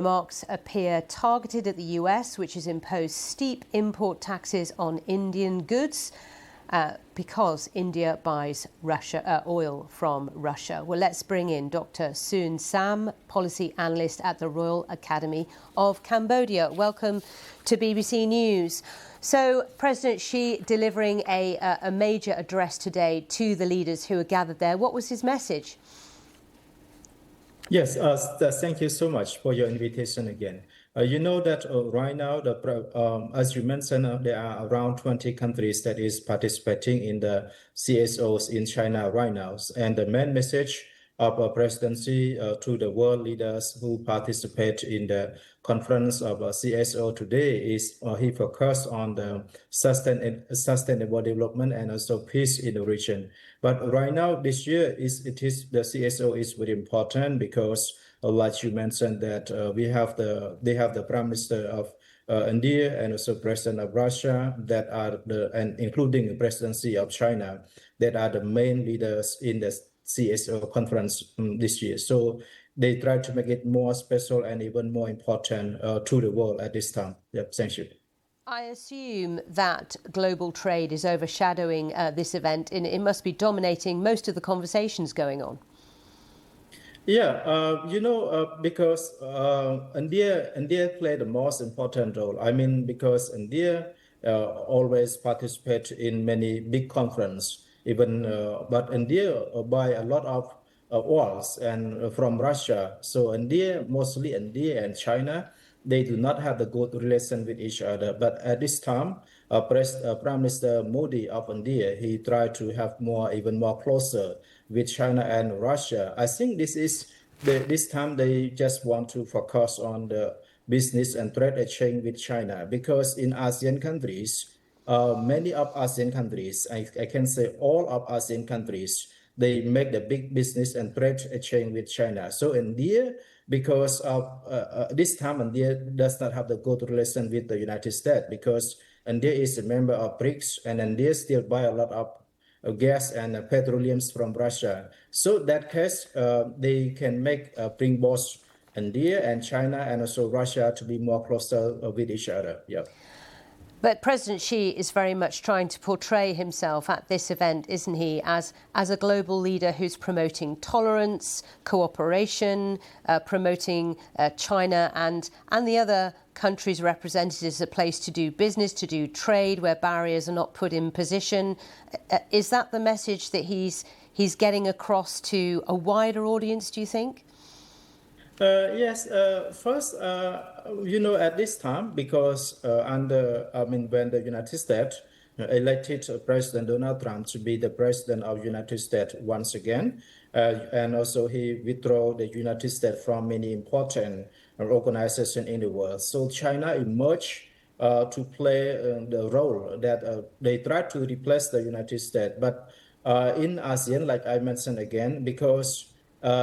Remarks appear targeted at the US, which has imposed steep import taxes on Indian goods because India buys oil from Russia. Well, let's bring in Dr. Seun Sam, policy analyst at the Royal Academy of Cambodia. Welcome to BBC News. So, President Xi delivering a major address today to the leaders who are gathered there. What was his message? Yes, thank you so much for your invitation again. You know that right now, as you mentioned, there are around 20 countries that is participating in the CSOs in China right now. And the main message of presidency to the world leaders who participate in the conference of CSO today is he focused on the sustainable development and also peace in the region. But right now, this year, the CSO is very important because, like you mentioned, that they have the Prime Minister of India and also President of Russia that are and including the presidency of China that are the main leaders in the CSO conference this year. So they try to make it more special and even more important to the world at this time. Yep, thank you. I assume that global trade is overshadowing this event, and it must be dominating most of the conversations going on. Yeah, because India played the most important role. I mean, because India always participate in many big conferences, but India buy a lot of oils and from Russia. So mostly India and China, they do not have the good relation with each other. But at this time, Prime Minister Modi of India, he tried to have even more closer with China and Russia. I think this time they just want to focus on the business and trade exchange with China, because in ASEAN countries, many of ASEAN countries, I can say all of ASEAN countries, they make the big business and trade exchange with China. So India, because of this time, India does not have the good relation with the United States, because India is a member of BRICS, and India still buy a lot of gas and petroleums from Russia. So that case, they can bring both India and China and also Russia to be more closer with each other. Yeah. But President Xi is very much trying to portray himself at this event, isn't he, as a global leader who's promoting tolerance, cooperation, promoting China and the other countries represented as a place to do business, to do trade, where barriers are not put in position. Is that the message that he's getting across to a wider audience, do you think? Yes. First, at this time, because when the United States elected President Donald Trump to be the president of the United States once again, and also he withdrew the United States from many important organizations in the world. So China emerged to play the role that they tried to replace the United States. But in ASEAN, like I mentioned again, because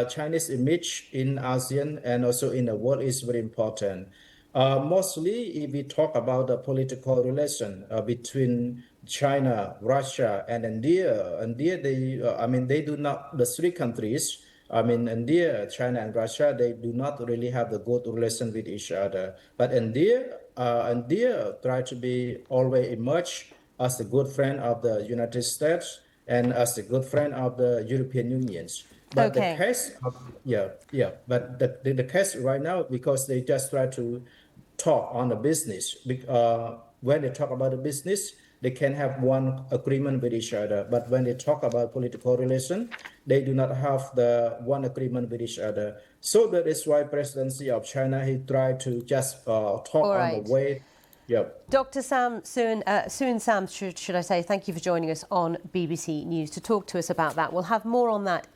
Chinese image in ASEAN and also in the world is very important. Mostly, if we talk about the political relation between China, Russia, and India, they do not, the three countries, India, China, and Russia, they do not really have the good relation with each other. But India try to always emerge as a good friend of the United States and as a good friend of the European Union. But Okay. the case, but the case right now, because they just try to talk on the business. When they talk about the business, they can have one agreement with each other. But when they talk about political relation, they do not have the one agreement with each other. So that is why presidency of China, he tried to just talk on the way. Yep. Dr. Seun Sam, should I say, thank you for joining us on BBC News to talk to us about that. We'll have more on that